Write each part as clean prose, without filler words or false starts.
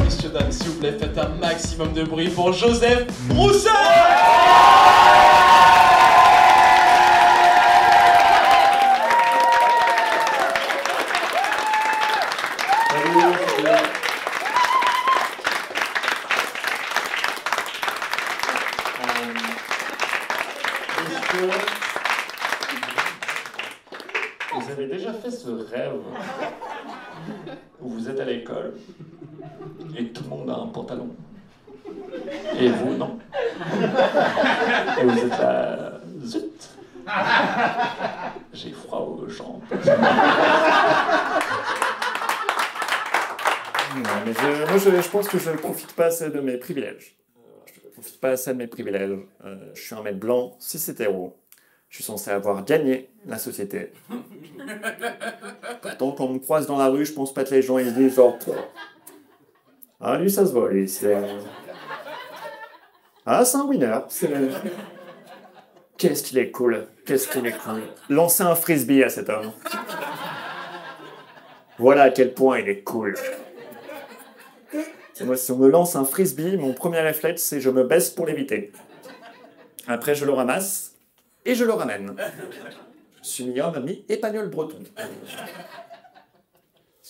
Messieurs, dames, s'il vous plaît, faites un maximum de bruit pour Joseph Broussard. Vous avez déjà fait ce rêve où vous êtes à l'école et tout le monde a un pantalon et vous non, et vous êtes là, zut, j'ai froid aux jambes. Non, mais je pense que je ne profite pas assez de mes privilèges. Je ne profite pas assez de mes privilèges. Je suis un mec blanc, cis hétéro. Je suis censé avoir gagné la société. Pourtant, quand on me croise dans la rue, je pense pas que les gens ils se disent genre... Ah, lui, ça se voit, lui. Ah, c'est un winner. Qu'est-ce qu'il est cool. Qu'est-ce qu'il est cool. Lancez un frisbee à cet homme. Voilà à quel point il est cool. Moi, si on me lance un frisbee, mon premier réflexe, c'est je me baisse pour l'éviter. Après, je le ramasse et je le ramène. Je suis mi épagnol breton.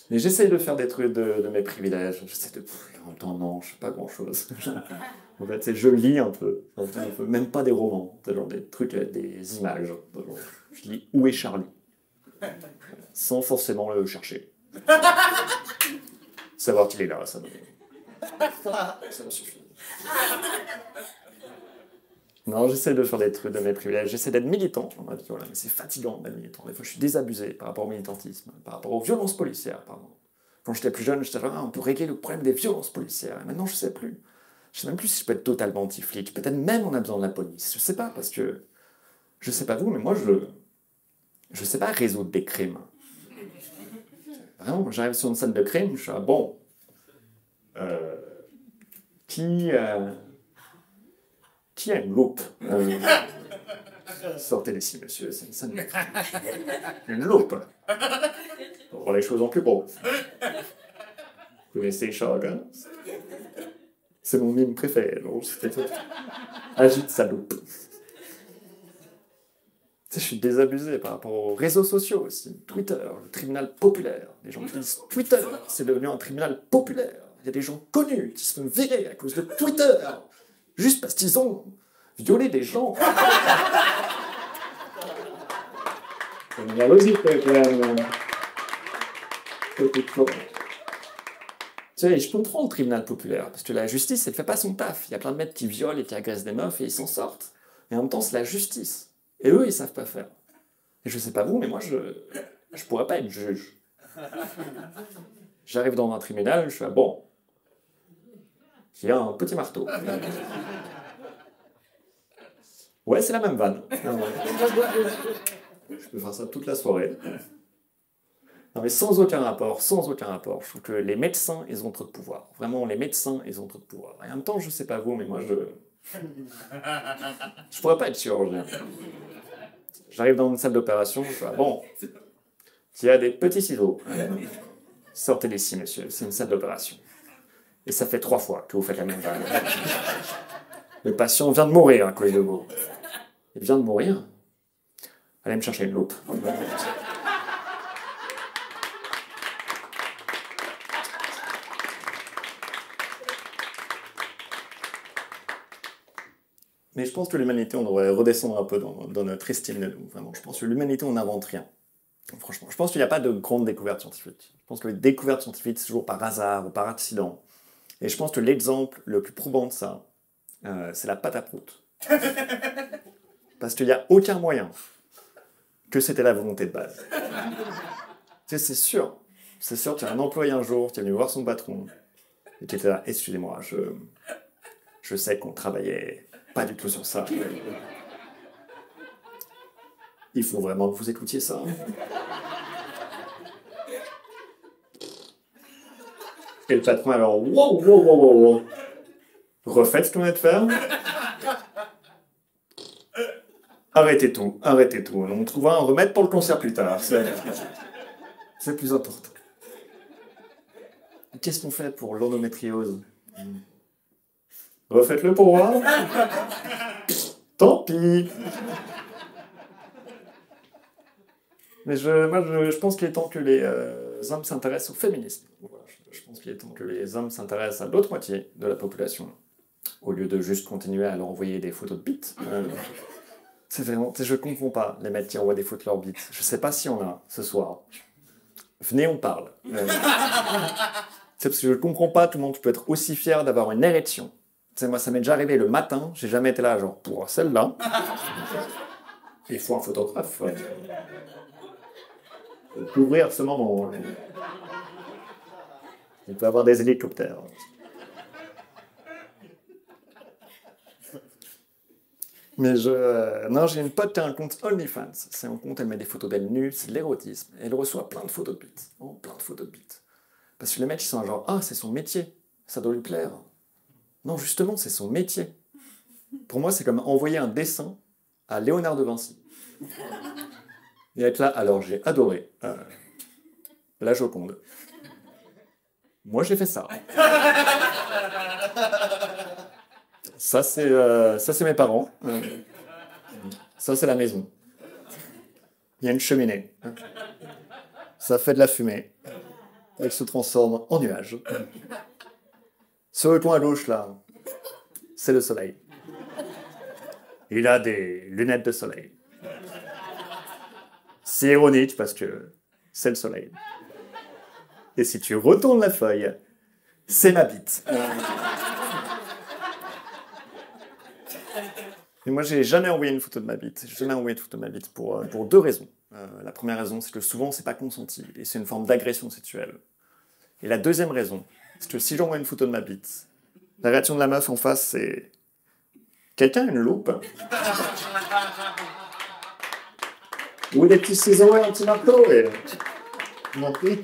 Mais j'essaie de faire des trucs de mes privilèges. J'essaie de... En même temps, non, je fais pas grand-chose. En fait, je lis un peu. Même pas des romans. Genre des trucs avec des images. Je lis Où est Charlie? Sans forcément le chercher. Savoir qu'il est là, ça me suffit. Non, j'essaie de faire des trucs de mes privilèges, j'essaie d'être militant, voilà, mais c'est fatigant d'être militant. Des fois, je suis désabusé par rapport au militantisme, par rapport aux violences policières, pardon. Quand j'étais plus jeune, j'étais là, on peut régler le problème des violences policières. Et maintenant, je sais plus. Je sais même plus si je peux être totalement anti-flic. Peut-être même on a besoin de la police. Je sais pas, parce que... Je sais pas vous, mais moi, je sais pas résoudre des crimes. Vraiment, j'arrive sur une scène de crime, je suis là, bon... Qui a une loupe? Sortez d'ici, monsieur, c'est une scène de crime. Une loupe. Pour voir les choses en plus beau. Vous connaissez Sherlock Holmes? C'est mon mime préféré. Agite sa loupe. Je suis désabusé par rapport aux réseaux sociaux aussi. Twitter, le tribunal populaire. Les gens qui disent Twitter, c'est devenu un tribunal populaire. Il y a des gens connus qui se font virer à cause de Twitter. Juste parce qu'ils ont violé des gens. C'est une logique, quand même. Tu sais, je comprends le tribunal populaire, parce que la justice, elle fait pas son taf. Il y a plein de mecs qui violent et qui agressent des meufs et ils s'en sortent. Et en même temps, c'est la justice. Et eux, ils savent pas faire. Et je sais pas vous, mais moi, je pourrais pas être juge. J'arrive dans un tribunal, je suis là, bon, il y a un petit marteau. Ouais, c'est la même vanne. Je peux faire ça toute la soirée. Non, mais sans aucun rapport, sans aucun rapport. Je trouve que les médecins, ils ont trop de pouvoir. Vraiment, les médecins, ils ont trop de pouvoir. Et en même temps, je sais pas vous, mais moi, je pourrais pas être chirurgien. J'arrive dans une salle d'opération, je fais, bon, il y a des petits ciseaux. Sortez d'ici, monsieur, c'est une salle d'opération. Et ça fait 3 fois que vous faites la même vanne. Le patient vient de mourir à cause de vous. Il vient de mourir? Allez me chercher une loupe. Mais je pense que l'humanité, on devrait redescendre un peu dans notre estime de nous, vraiment. Je pense que l'humanité, on n'invente rien. Franchement, je pense qu'il n'y a pas de grande découverte scientifique. Je pense que les découvertes scientifiques, c'est toujours par hasard ou par accident. Et je pense que l'exemple le plus probant de ça, c'est la pâte à prout. Parce qu'il n'y a aucun moyen que c'était la volonté de base. Tu sais, c'est sûr qu'il y a un employé un jour qui est venu voir son patron et qui était là, excusez-moi, je sais qu'on travaillait pas du tout sur ça. Il faut vraiment que vous écoutiez ça. Et le patron, alors, wow, wow, wow, wow, wow. Refaites ce qu'on vient de faire. Arrêtez tout, arrêtez tout. On trouvera un remède pour le cancer plus tard. C'est plus important. Qu'est-ce qu'on fait pour l'endométriose? Refaites-le pour voir. Tant pis. Mais je pense qu'il est temps que les hommes s'intéressent au féminisme. Voilà, je pense qu'il est temps que les hommes s'intéressent à l'autre moitié de la population, au lieu de juste continuer à leur envoyer des photos de bites. C'est vraiment, je comprends pas les mecs qui envoient des photos de leurs bites. Je sais pas si on a ce soir. Venez, on parle. C'est parce que je comprends pas tout le monde peut être aussi fier d'avoir une érection. T'sais, moi, ça m'est déjà arrivé le matin, j'ai jamais été là, genre, pour celle-là. Il faut un photographe. Faut couvrir ce moment. Il peut y avoir des hélicoptères. Mais non, j'ai une pote qui a un compte OnlyFans. C'est un compte, elle met des photos d'elle nue, c'est de l'érotisme. Elle reçoit plein de photos de bites. Oh, plein de photos de bites. Parce que les mecs, ils sont genre, ah, c'est son métier. Ça doit lui plaire. Non, justement, c'est son métier. Pour moi, c'est comme envoyer un dessin à Léonard de Vinci. Et être là, alors j'ai adoré la Joconde. Moi, j'ai fait ça. Ça, c'est mes parents. Ça, c'est la maison. Il y a une cheminée. Ça fait de la fumée. Elle se transforme en nuage. Sur le coin à gauche, là, c'est le soleil. Il a des lunettes de soleil. C'est ironique parce que c'est le soleil. Et si tu retournes la feuille, c'est ma bite. Et moi, j'ai jamais envoyé une photo de ma bite. J'ai jamais envoyé une photo de ma bite pour deux raisons. La première raison, c'est que souvent, c'est pas consenti. Et c'est une forme d'agression sexuelle. Et la deuxième raison, c'est que si j'envoie une photo de ma bite, la réaction de la meuf en face, c'est... Quelqu'un a une loupe? Ou des petits ciseaux et un petit marteau et... Mon prix.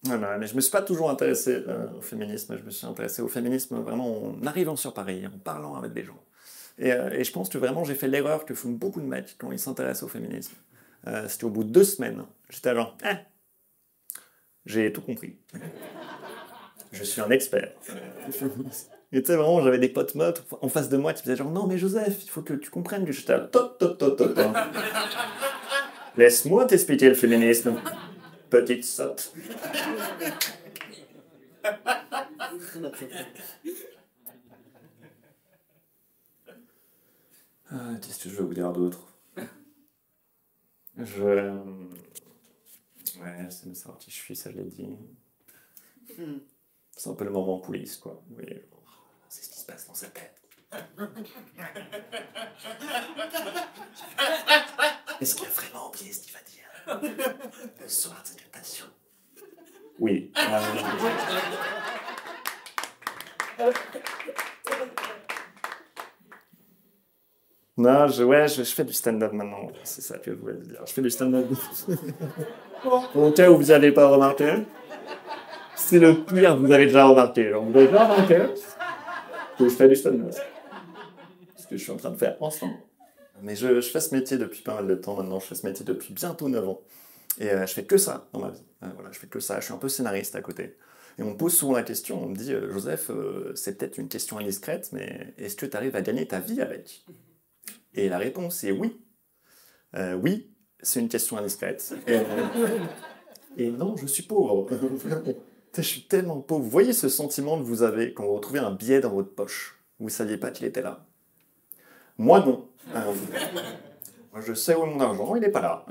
Voilà, mais je me suis pas toujours intéressé au féminisme. Je me suis intéressé au féminisme vraiment en arrivant sur Paris, en parlant avec des gens. Et je pense que vraiment j'ai fait l'erreur que font beaucoup de mecs quand ils s'intéressent au féminisme. C'était au bout de 2 semaines. J'étais genre, j'ai tout compris. Je suis un expert. Et tu sais, vraiment, j'avais des potes meutes en face de moi qui disaient genre, non mais Joseph, il faut que tu comprennes que j'étais là, top. Laisse-moi t'expliquer le féminisme, petite sotte. Qu'est-ce que je veux vous dire d'autre? Ouais, c'est de savoir qui je suis, ça je l'ai dit. C'est un peu le moment en coulisses, quoi. Oui, c'est ce qui se passe dans sa tête. Est-ce qu'il a vraiment oublié ce qu'il va dire? Le soir de sa captation. Oui. Non, je fais du stand-up maintenant. C'est ça que je voulais dire. Je fais du stand-up. Au cas où vous n'avez pas remarqué, c'est le pire, vous avez déjà remarqué. Alors, vous avez déjà remarqué que je fais du stand-up. Ce que je suis en train de faire en ce moment. Mais je fais ce métier depuis pas mal de temps maintenant. Je fais ce métier depuis bientôt 9 ans. Et je fais que ça dans ma vie. Voilà, je fais que ça. Je suis un peu scénariste à côté. Et on me pose souvent la question, on me dit, Joseph, c'est peut-être une question indiscrète, mais est-ce que tu arrives à gagner ta vie avec? Et la réponse est oui. Oui, c'est une question indiscrète. Et non, je suis pauvre. Je suis tellement pauvre. Vous voyez ce sentiment que vous avez quand vous retrouvez un billet dans votre poche? Vous ne saviez pas qu'il était là. Moi, non. Moi, je sais où est mon argent, il n'est pas là.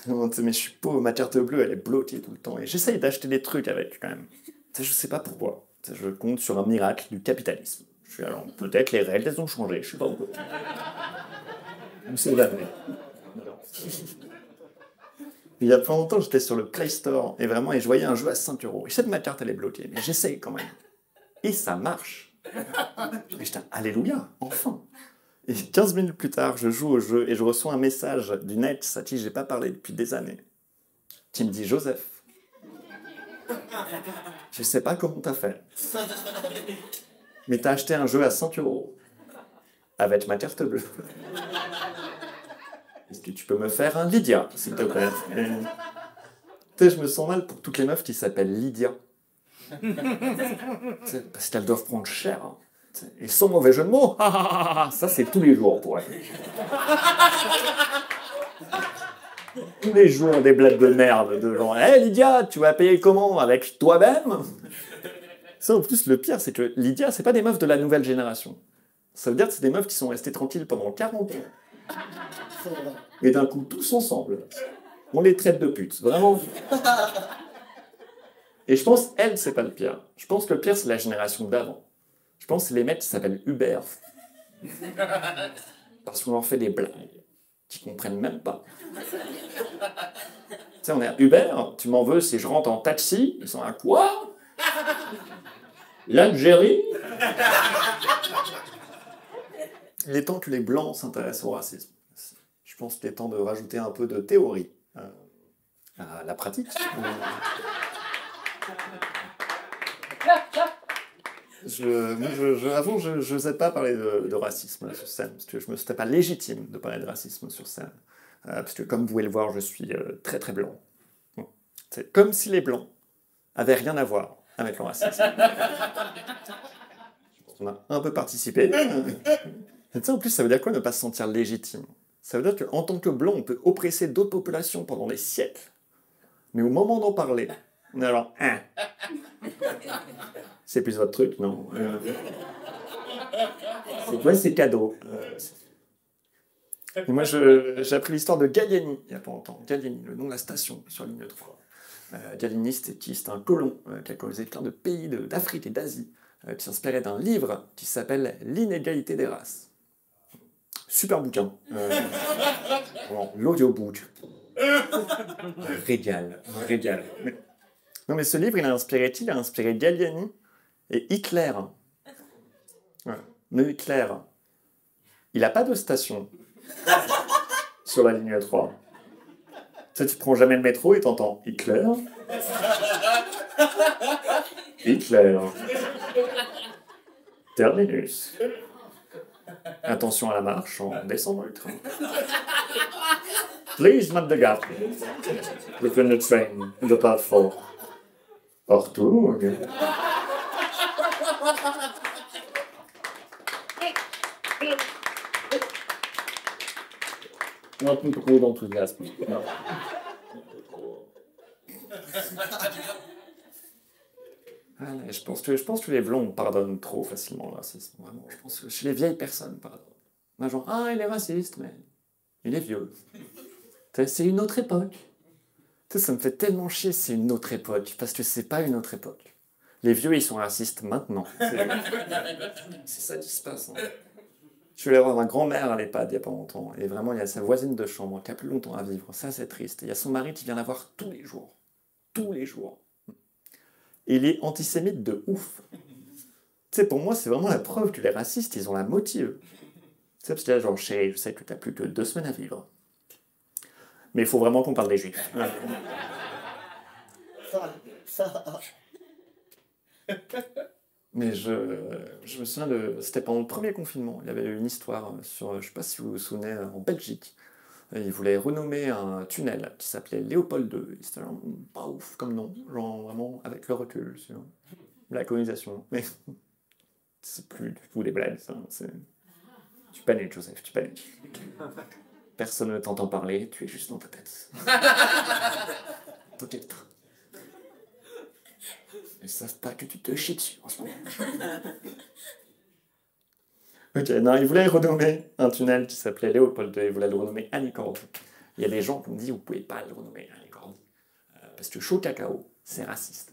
Mais je suis pauvre, ma carte bleue, elle est bloquée tout le temps. Et j'essaye d'acheter des trucs avec, quand même. Je ne sais pas pourquoi. Je compte sur un miracle du capitalisme. Alors, peut-être les règles, elles ont changé, je sais pas pourquoi. On sait jamais. Il y a pas longtemps, j'étais sur le Play Store, et je voyais un jeu à 5 €. Et je sais que ma carte, elle est bloquée, mais j'essaye quand même. Et ça marche. Et j'étais, alléluia, enfin. Et 15 minutes plus tard, je joue au jeu et je reçois un message d'une ex à qui j'ai pas parlé depuis des années, qui me dit « Joseph, je sais pas comment t'as fait, mais t'as acheté un jeu à 5 € avec ma carte bleue. Est-ce que tu peux me faire un Lydia, s'il te plaît ?» Tu sais, je me sens mal pour toutes les meufs qui s'appellent Lydia. Parce qu'elles doivent prendre cher. Hein. Et sans mauvais jeu de mots, ça c'est tous les jours pour elles. Tous les jours des blagues de merde de genre « Hé Lydia, tu vas payer comment? Avec toi-même ?» Ça en plus, le pire, c'est que Lydia, c'est pas des meufs de la nouvelle génération. Ça veut dire que c'est des meufs qui sont restées tranquilles pendant 40 ans. Et d'un coup, tous ensemble, on les traite de putes. Vraiment. Et je pense, elle, c'est pas le pire. Je pense que le pire, c'est la génération d'avant. Je pense que c'est les mecs qui s'appellent Uber. Parce qu'on leur fait des blagues qu'ils comprennent même pas. Tu sais, on est à Uber, tu m'en veux si je rentre en taxi? Ils sont à quoi? L'Algérie? Il est temps que les Blancs s'intéressent au racisme. Je pense qu'il est temps de rajouter un peu de théorie à la pratique. Avant, je n'osais pas parler de racisme sur scène, parce que je me sentais pas légitime de parler de racisme sur scène. Parce que, comme vous pouvez le voir, je suis très très blanc. C'est comme si les Blancs avaient rien à voir avec le racisme. On a un peu participé. Et ça, en plus, ça veut dire quoi, ne pas se sentir légitime? Ça veut dire qu'en tant que Blanc, on peut oppresser d'autres populations pendant des siècles. Mais au moment d'en parler, on est alors... C'est plus votre truc, non? C'est quoi ces cadeaux? Et moi, j'ai appris l'histoire de Gallieni, il n'y a pas longtemps. Gallieni, le nom de la station sur la ligne 3. Gallieni, c'est un colon qui a causé plein de pays d'Afrique et d'Asie, qui s'inspirait d'un livre qui s'appelle « L'inégalité des races ». Super bouquin. L'audiobook. Régal. Non, mais ce livre, il a inspiré qui? Il a inspiré Gallieni et Hitler. Ouais. Mais Hitler, il n'a pas de station sur la ligne 3. Tu sais, tu prends jamais le métro et t'entends Hitler. Hitler. Terminus. Attention à la marche en descendant du train. Please mind the gap between the train and the platform. Partout, ok. Un peu trop d'enthousiasme. Je pense que les Blancs pardonnent trop facilement le racisme. Vraiment, je pense que chez les vieilles personnes, pardon. Genre, ah, il est raciste, mais il est vieux. C'est une autre époque. Tu sais, ça me fait tellement chier, c'est une autre époque, parce que c'est pas une autre époque. Les vieux, ils sont racistes maintenant. C'est ça qui se passe. Hein. Je suis allé voir ma grand-mère à l'EHPAD il n'y a pas longtemps, et vraiment, il y a sa voisine de chambre qui a plus longtemps à vivre. Ça, c'est triste. Il y a son mari qui vient la voir tous les jours. Tous les jours. Et il est antisémite de ouf. Tu sais, pour moi, c'est vraiment la preuve que les racistes, ils ont la motive. Tu sais, parce que là, genre, chérie, je sais que t'as plus que 2 semaines à vivre. Mais il faut vraiment qu'on parle des juifs. Mais je me souviens c'était pendant le premier confinement. Il y avait eu une histoire sur, je ne sais pas si vous vous souvenez, en Belgique. Ils voulaient renommer un tunnel qui s'appelait Léopold II. C'était pas ouf comme nom, genre vraiment avec le recul sur la colonisation. Mais c'est plus du tout des blagues, ça. Tu paniques, Joseph, tu paniques. Personne ne t'entend parler, tu es juste dans ta tête. Peut-être. Ils savent pas que tu te chies dessus en ce moment. Ok, non, ils voulaient renommer un tunnel qui s'appelait Léopold II, ils voulaient le renommer Anicorde. Il y a des gens qui me disent, vous pouvez pas le renommer Anicorde, parce que chaud cacao, c'est raciste.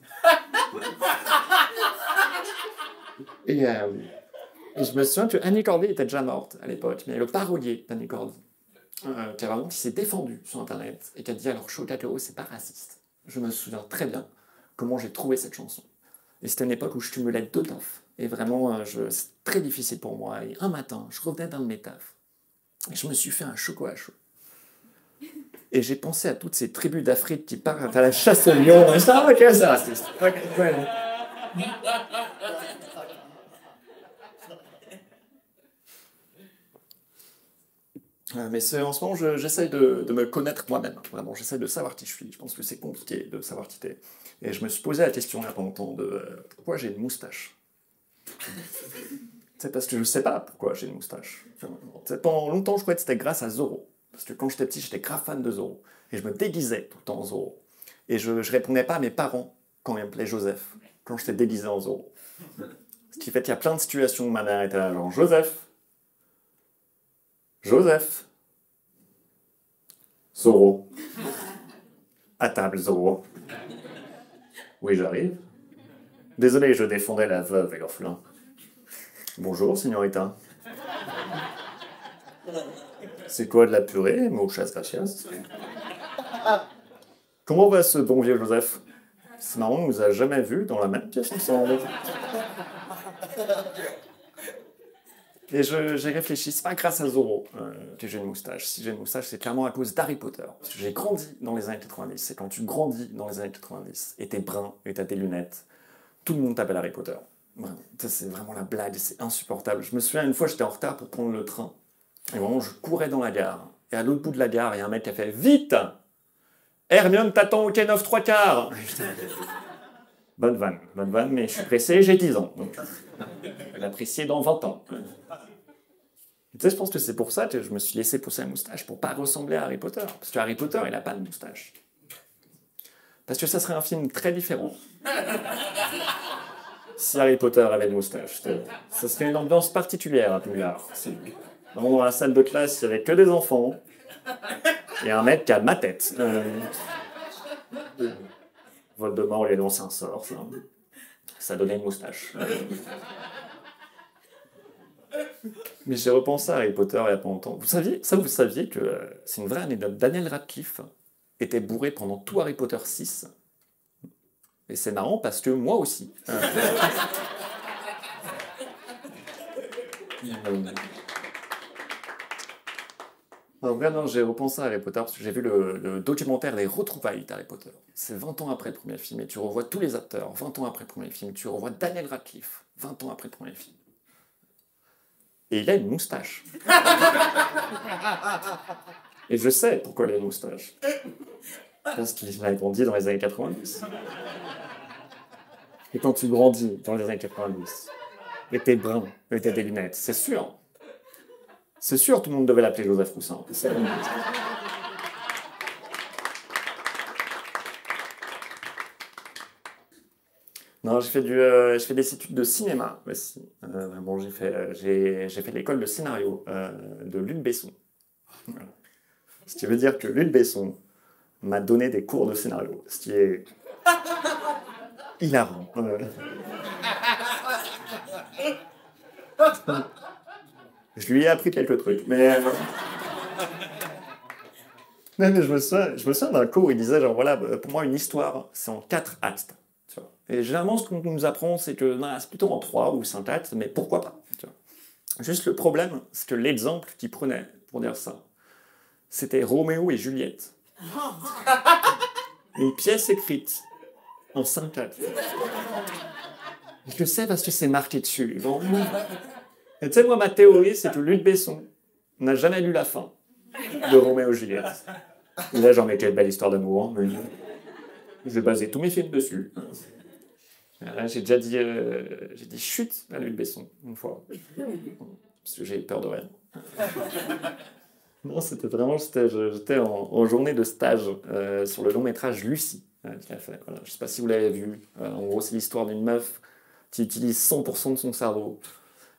Et je me souviens que Annie Cordy était déjà morte à l'époque, mais le parolier d'Annie Cordy, qui s'est défendu sur Internet et qui a dit alors chaud cacao, c'est pas raciste. Je me souviens très bien comment j'ai trouvé cette chanson. Et c'était une époque où je cumulais 2 tafs. Et vraiment, c'est très difficile pour moi. Et un matin, je revenais d'un de mes tafs. Et je me suis fait un chocolat chaud. Et j'ai pensé à toutes ces tribus d'Afrique qui partent à la chasse au lion. Et ça, ok, ça, c'est ok, ouais. Mais en ce moment, j'essaie de me connaître moi-même. Vraiment, j'essaie de savoir qui je suis. Je pense que c'est compliqué de savoir qui t'es. Et je me suis posé la question il y a pas longtemps de pourquoi j'ai une moustache. C'est parce que je ne sais pas pourquoi j'ai une moustache. Pendant longtemps, je croyais que c'était grâce à Zorro. Parce que quand j'étais petit, j'étais grave fan de Zorro. Et je me déguisais tout le temps en Zorro. Et je ne répondais pas à mes parents quand ils m'appelaient Joseph, quand j'étais déguisé en Zorro. Ce qui fait qu'il y a plein de situations où ma mère était là, genre Joseph, Joseph, Zorro, à table Zorro. Oui, j'arrive. Désolé, je défendais la veuve et l'orphelin. Bonjour, signorita. C'est quoi de la purée, muchas gracias? Comment va ce bon vieux Joseph? C'est marrant, on nous a jamais vus dans la même pièce ensemble. Et j'ai réfléchi, c'est pas grâce à Zorro que j'ai une moustache. Si j'ai une moustache, c'est clairement à cause d'Harry Potter. Parce que j'ai grandi dans les années 90. Et quand tu grandis dans les années 90, et t'es brun, et t'as tes lunettes, tout le monde t'appelle Harry Potter. Vraiment. Ça, c'est vraiment la blague, c'est insupportable. Je me souviens, une fois, j'étais en retard pour prendre le train. Et vraiment, je courais dans la gare. Et à l'autre bout de la gare, il y a un mec qui a fait « Vite! Hermione t'attend au quai 9 3/4 !» Bonne vanne, mais je suis pressé, j'ai 10 ans. Donc, je vais l'apprécier dans 20 ans. Tu sais, je pense que c'est pour ça que je me suis laissé pousser la moustache, pour pas ressembler à Harry Potter. Parce que Harry Potter, il n'a pas de moustache. Parce que ça serait un film très différent. Si Harry Potter avait une moustache. Ça serait une ambiance particulière à Poudlard. Dans la salle de classe, il n'y avait que des enfants. Et un mec qui a ma tête. Voldemort lui a lancé un sort. Ça donnait une moustache. Mais j'ai repensé à Harry Potter il n'y a pas longtemps. Vous saviez que c'est une vraie anecdote. Daniel Radcliffe était bourré pendant tout Harry Potter 6. Et c'est marrant parce que moi aussi. En vrai, non, j'ai repensé à Harry Potter parce que j'ai vu le documentaire des retrouvailles d'Harry Potter. C'est 20 ans après le premier film et tu revois tous les acteurs. 20 ans après le premier film, tu revois Daniel Radcliffe. 20 ans après le premier film. Et il a une moustache. Et je sais pourquoi il a une moustache. Parce qu'il a grandi dans les années 90. Et quand tu grandis dans les années 90, et t'es brun, et t'as des lunettes, c'est sûr. C'est sûr, tout le monde devait l'appeler Joseph Roussin. Non, j'ai fait des études de cinéma aussi. Bon, j'ai fait l'école de scénario de Luc Besson. Voilà. Ce qui veut dire que Luc Besson m'a donné des cours de scénario, ce qui est hilarant. Je lui ai appris quelques trucs, mais... Non, mais je me souviens d'un cours où il disait, genre, voilà, pour moi, une histoire, c'est en 4 actes. Tu vois. Et généralement, ce qu'on nous apprend, c'est que c'est plutôt en 3 ou 5 actes, mais pourquoi pas, tu vois. Juste le problème, c'est que l'exemple qu'il prenait pour dire ça, c'était Roméo et Juliette. Une pièce écrite en 5 actes. Je le sais parce que c'est marqué dessus. Bon. Et tu sais, moi, ma théorie, c'est que Luc Besson n'a jamais lu la fin de Roméo et Juliette. Et là, j'en ai quelle belle histoire d'amour. Mais... j'ai basé tous mes films dessus. J'ai déjà dit chut à Luc Besson, une fois. Parce que j'ai peur de rien. Non, c'était vraiment... J'étais en journée de stage sur le long métrage Lucie qu'il a fait. Voilà. Je ne sais pas si vous l'avez vu. En gros, c'est l'histoire d'une meuf qui utilise 100% de son cerveau.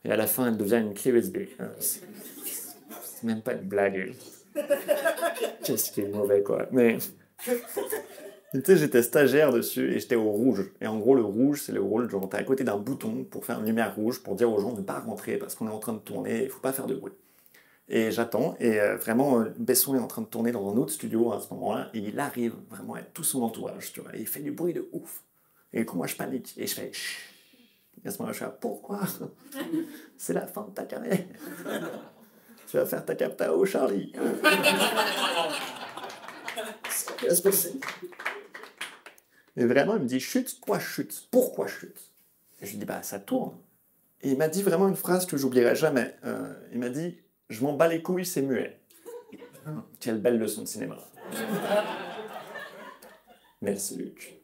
Et à la fin, elle devient une clé USB. C'est même pas une blague. Qu'est-ce qui est mauvais, quoi. Mais... tu sais, j'étais stagiaire dessus et j'étais au rouge. Et en gros, le rouge, c'est le rôle, genre, t'es à côté d'un bouton pour faire une lumière rouge, pour dire aux gens de ne pas rentrer parce qu'on est en train de tourner, il ne faut pas faire de bruit. Et j'attends, et vraiment, Besson est en train de tourner dans un autre studio à ce moment-là, et il arrive vraiment avec tout son entourage, tu vois, et il fait du bruit de ouf. Et quand moi, je panique, et je fais chut. Et à ce moment-là, je suis là, pourquoi? C'est la fin de ta carrière. Tu vas faire ta capta au Charlie. Qu'est-ce que c'est? Et vraiment, il me dit, chute, quoi chute? Pourquoi chute? Et je lui dis, bah ça tourne. Et il m'a dit vraiment une phrase que j'oublierai jamais. Il m'a dit, je m'en bats les couilles, c'est muet. Quelle belle leçon de cinéma. Merci Luc.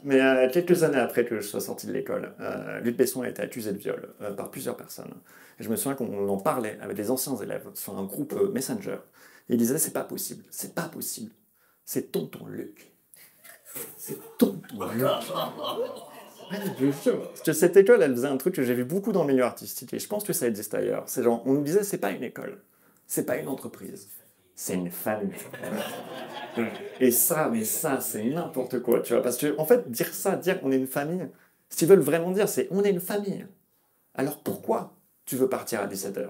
Mais quelques années après que je sois sorti de l'école, Luc Besson a été accusé de viol par plusieurs personnes. Et je me souviens qu'on en parlait avec des anciens élèves sur un groupe Messenger. Et ils disaient, c'est pas possible, c'est pas possible. C'est tonton Luc. C'est tonton Luc. Parce que cette école, elle faisait un truc que j'ai vu beaucoup dans le milieu artistique, et je pense que ça existe ailleurs. C'est genre, on nous disait, c'est pas une école, c'est pas une entreprise, c'est une famille. Et ça, mais ça, c'est n'importe quoi, tu vois. Parce que, en fait, dire ça, dire on est une famille, ce qu'ils veulent vraiment dire, c'est on est une famille. Alors pourquoi tu veux partir à 17h?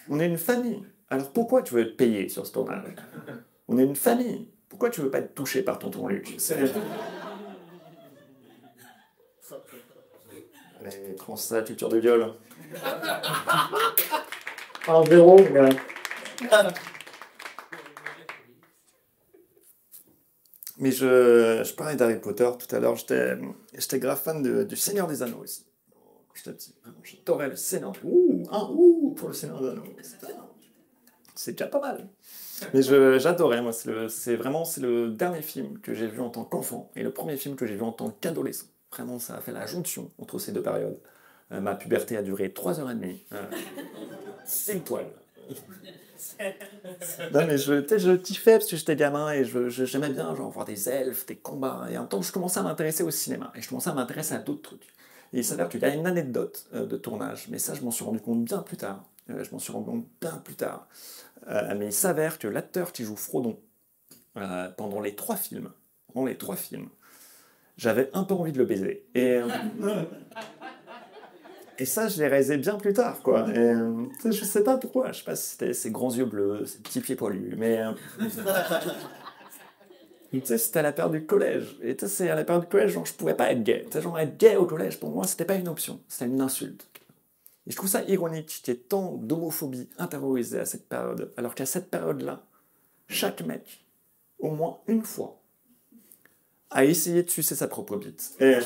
On est une famille. Alors pourquoi tu veux être payé sur ce tournage? On est une famille. Pourquoi tu veux pas être touché par tonton Luc? Allez, prends ça, culture de viol. Un zéro, gars. Mais je parlais d'Harry Potter tout à l'heure, j'étais grave fan du Seigneur des Anneaux aussi. J'étais petit, vraiment, j'adorais le Seigneur. Pour le Seigneur des Anneaux. C'est déjà pas mal. Mais j'adorais, moi, c'est le dernier film que j'ai vu en tant qu'enfant et le premier film que j'ai vu en tant qu'adolescent. Vraiment, ça a fait la jonction entre ces deux périodes. Ma puberté a duré 3h30. C'est le poil. Non, mais je kiffais parce que j'étais gamin et j'aimais bien genre, voir des elfes, des combats. Et en même temps, je commençais à m'intéresser au cinéma et je commençais à m'intéresser à d'autres trucs. Et il s'avère qu'il y a une anecdote de tournage, mais ça, je m'en suis rendu compte bien plus tard. Mais il s'avère que l'acteur qui joue Frodon pendant les 3 films, j'avais un peu envie de le baiser. Et ça, je l'ai réalisé bien plus tard, quoi. Et je sais pas pourquoi. Je sais pas si c'était ses grands yeux bleus, ses petits pieds poilus, mais tu sais, c'était à la période du collège. Et tu sais, à la période du collège, genre, je pouvais pas être gay. Tu sais, genre, être gay au collège, pour moi, c'était pas une option. C'était une insulte. Et je trouve ça ironique qu'il y ait tant d'homophobie intériorisée à cette période, alors qu'à cette période-là, chaque mec, au moins une fois, a essayé de sucer sa propre bite. Et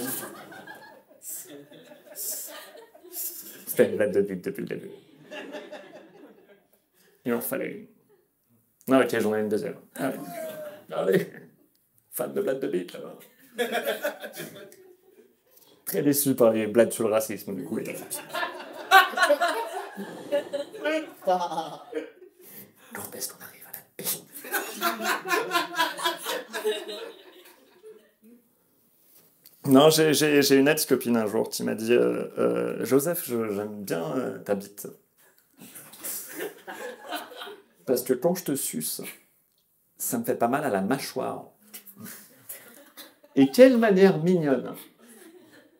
c'était une blague de bite depuis le début. Il en fallait une. Non, ok, j'en ai une deuxième. Allez. Allez. Fan de blagues de bite, là-bas. Très déçu par les blagues sur le racisme, du coup. Quand est-ce qu'on arrive à la paix? Non, j'ai une ex-copine un jour qui m'a dit Joseph, j'aime bien ta bite. Parce que quand je te suce, ça me fait pas mal à la mâchoire. Et quelle manière mignonne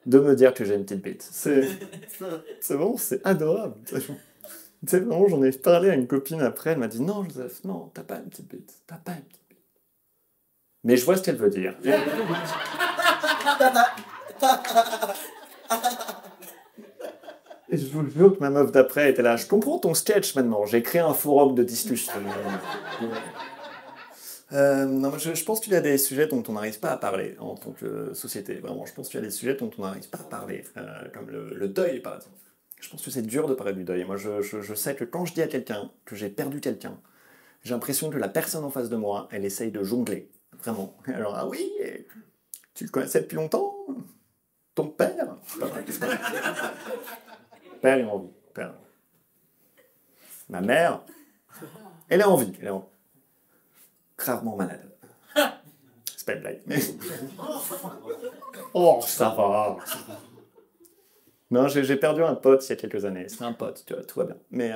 de me dire que j'ai une petite bite. C'est vraiment, c'est adorable. C'est vraiment, j'en ai parlé à une copine après, elle m'a dit non, Joseph, non, t'as pas une petite bite. T'as pas une petite bite. Mais je vois ce qu'elle veut dire. Et je vous jure que ma meuf d'après était là. Je comprends ton sketch maintenant. J'ai créé un forum de discussion. Non, je pense qu'il y a des sujets dont on n'arrive pas à parler en tant que société. Vraiment, je pense qu'il y a des sujets dont on n'arrive pas à parler, comme le deuil, par exemple. Je pense que c'est dur de parler du deuil. Moi, je sais que quand je dis à quelqu'un que j'ai perdu quelqu'un, j'ai l'impression que la personne en face de moi, elle essaye de jongler. Vraiment. Alors, ah oui, tu le connaissais depuis longtemps? Ton père? Père, il est en vie. Père. Ma mère, elle est en vie. Elle est gravement malade. C'est pas une blague. Mais... Oh, ça va. Non, j'ai perdu un pote il y a quelques années. C'est un pote, tu vois, tout va bien. Mais...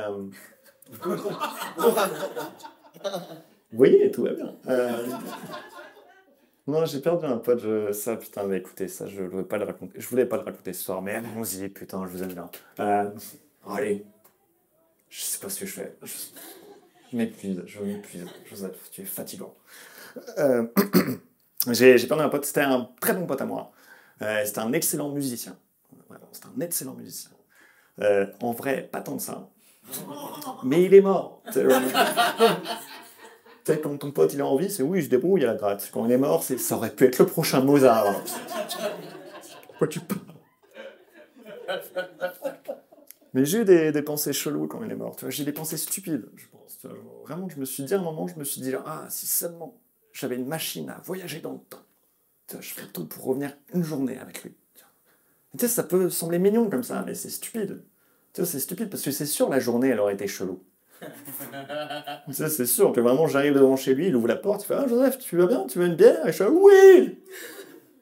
Oui, tout va bien. Non, j'ai perdu un pote, ça, putain, mais écoutez, ça, je voulais pas le raconter. Je voulais pas le raconter ce soir, mais allons-y, putain, je vous aime bien. Allez, je sais pas ce que je fais. Je m'épuise, Joseph, tu es fatigant. J'ai perdu un pote, c'était un très bon pote à moi. C'était un excellent musicien. Vraiment, c'était un excellent musicien. En vrai, pas tant que ça. Mais il est mort. Tu sais, quand ton pote il est en vie, c'est oui, je débrouille à la gratte. Quand il est mort, ça aurait pu être le prochain Mozart. Quoi tu parles? Mais j'ai eu des pensées cheloues quand il est mort. Tu vois, j'ai des pensées stupides, je pense. Tu vois, genre, vraiment, je me suis dit à un moment, je me suis dit, ah, si seulement j'avais une machine à voyager dans le temps, tu vois, je ferais tout pour revenir une journée avec lui. Tu sais, ça peut sembler mignon comme ça, mais c'est stupide. Tu vois, c'est stupide parce que c'est sûr, la journée, elle aurait été chelou. Tu sais, c'est sûr que vraiment, j'arrive devant chez lui, il ouvre la porte, il fait, ah, Joseph, tu vas bien? Tu veux une bière? Et je fais, oui!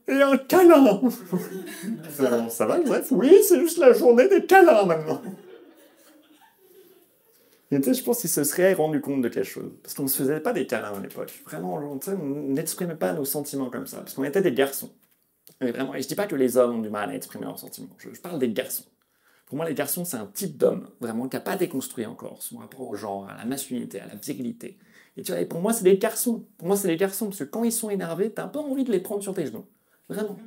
Et un câlin! Ça va, Joseph? Oui, c'est juste la journée des câlins maintenant. Et tu sais, je pense qu'il se serait rendu compte de quelque chose. Parce qu'on ne se faisait pas des câlins à l'époque. Vraiment, tu sais, on n'exprimait pas nos sentiments comme ça. Parce qu'on était des garçons. Et vraiment, et je dis pas que les hommes ont du mal à exprimer leurs sentiments. Je parle des garçons. Pour moi, les garçons, c'est un type d'homme, vraiment, qui n'a pas déconstruit encore son rapport au genre, à la masculinité, à la virilité. Et tu vois, et pour moi, c'est des garçons. Pour moi, c'est des garçons, parce que quand ils sont énervés, t'as un peu envie de les prendre sur tes genoux. Vraiment.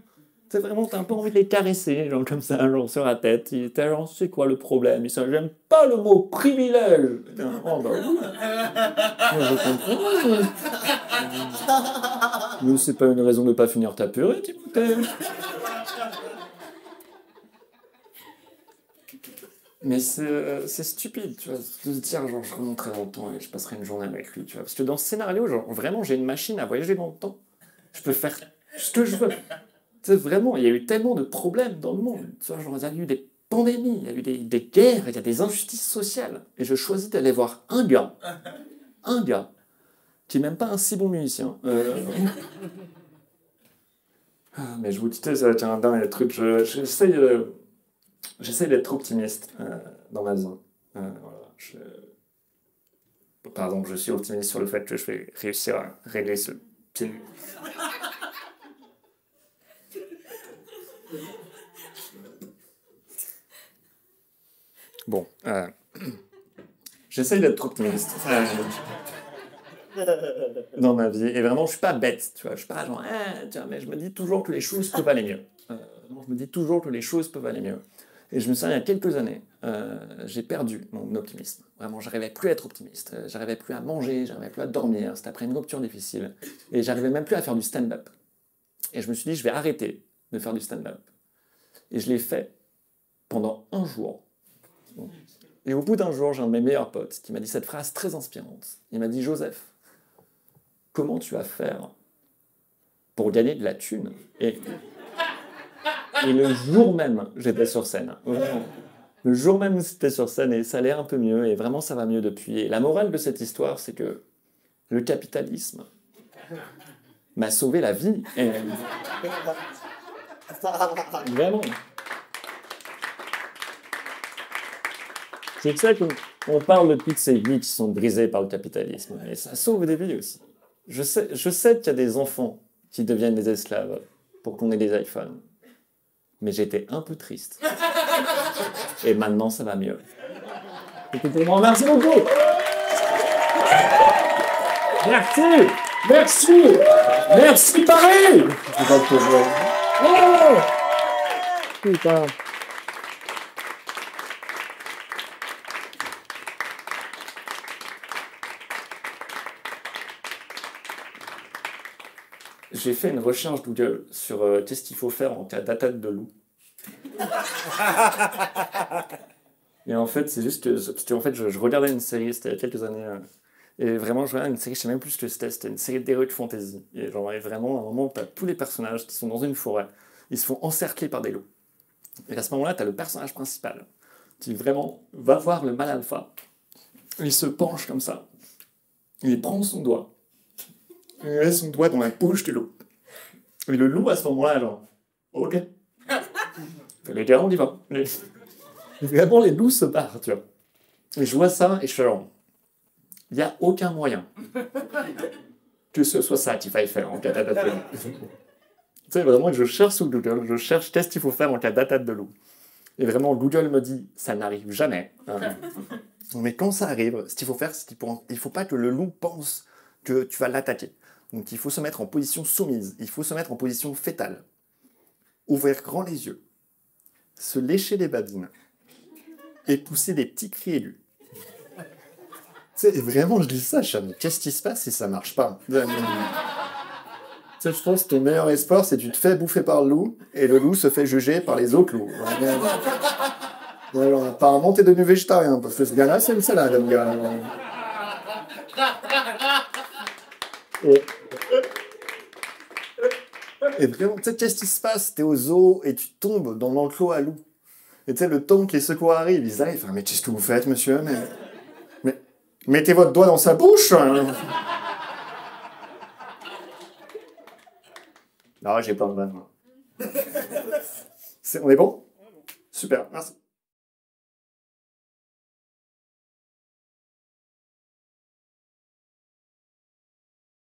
C'est vraiment, t'as un peu envie de les caresser, genre comme ça, genre sur la tête. T'as genre, c'est quoi le problème? Ils sont, j'aime pas le mot privilège. Oh, bah oui. Moi, je comprends. Mais c'est pas une raison de pas finir ta purée, Timothée. Mais c'est stupide, tu vois, de se dire, genre, je remonterai dans le temps et je passerai une journée avec lui, tu vois. Parce que dans ce scénario, genre, vraiment, j'ai une machine à voyager dans le temps. Je peux faire ce que je veux. Tu sais, vraiment, il y a eu tellement de problèmes dans le monde. Tu vois, genre, il y a eu des pandémies, il y a eu des guerres, il y a des injustices sociales. Et je choisis d'aller voir un gars, qui est même pas un si bon musicien. Ah, mais je vous dis, ça va être un dernier truc. J'essaie d'être optimiste dans ma vie. Voilà, par exemple, je suis optimiste sur le fait que je vais réussir à régler ce film. Bon, j'essaie d'être optimiste dans ma vie. Et vraiment, je suis pas bête, tu vois. Je suis pas genre, tiens, mais je me dis toujours que les choses peuvent aller mieux. Je me dis toujours que les choses peuvent aller mieux. Et je me souviens, il y a quelques années, j'ai perdu mon optimisme. Vraiment, j'arrivais plus à être optimiste. J'arrivais plus à manger, j'arrivais plus à dormir. C'était après une rupture difficile. Et j'arrivais même plus à faire du stand-up. Et je me suis dit, je vais arrêter de faire du stand-up. Et je l'ai fait pendant un jour. Et au bout d'un jour, j'ai un de mes meilleurs potes qui m'a dit cette phrase très inspirante. Il m'a dit, Joseph, comment tu vas faire pour gagner de la thune? Et le jour même, j'étais sur scène. Le jour même, j'étais sur scène et ça allait un peu mieux. Et vraiment, ça va mieux depuis. Et la morale de cette histoire, c'est que le capitalisme m'a sauvé la vie. Et... Vraiment. C'est ça qu'on parle de toutes ces vies qui sont brisées par le capitalisme. Et ça sauve des vies aussi. Je sais qu'il y a des enfants qui deviennent des esclaves pour qu'on ait des iPhones. Mais j'étais un peu triste. Et maintenant, ça va mieux. Merci beaucoup. Merci. Merci. Merci, Paris. Oh putain. J'ai fait une recherche Google sur qu'est-ce qu'il faut faire en cas d'attaque de loup. Et en fait, c'est juste que, parce qu'en fait, je regardais une série, c'était il y a quelques années, et vraiment, je regardais une série, je sais même plus ce que c'était une série d'heroic fantasy. Et genre, et vraiment, à un moment, t'as tous les personnages qui sont dans une forêt, ils se font encercler par des loups. Et à ce moment-là, t'as le personnage principal, qui vraiment va voir le mâle alpha. Il se penche comme ça, il prend son doigt, il met son doigt dans la bouche du loup. Et le loup, à ce moment-là, genre, ok. Les gars, on y va. Vraiment, les loups se barrent, tu vois. Et je vois ça, et je suis genre, il n'y a aucun moyen que ce soit ça qu'il faille faire en cas d'attaque de loup. Tu sais, vraiment, je cherche sur Google, je cherche qu'est-ce qu'il faut faire en cas d'attaque de loup. Et vraiment, Google me dit, ça n'arrive jamais. Mais quand ça arrive, ce qu'il faut faire, c'est qu'il ne faut pas que le loup pense que tu vas l'attaquer. Donc il faut se mettre en position soumise, il faut se mettre en position fétale. ouvrir grand les yeux, se lécher les babines et pousser des petits cris aigus. Tu sais, vraiment, je dis ça, je me dis, qu'est-ce qui se passe si ça marche pas? Tu sais, je pense que ton meilleur espoir, c'est que tu te fais bouffer par le loup et le loup se fait juger par les autres loups. Alors, apparemment, t'es devenu végétarien, parce que ce gars-là, c'est une salade, le gars. Et vraiment, tu sais, qu'est-ce qui se passe? T'es au zoo et tu tombes dans l'enclos à loup. Et tu sais, le temps que les secours arrivent, ils arrivent, mais qu'est-ce que vous faites, monsieur? Mais mettez votre doigt dans sa bouche! Non, j'ai pas de vanne. On est bon? Super, merci.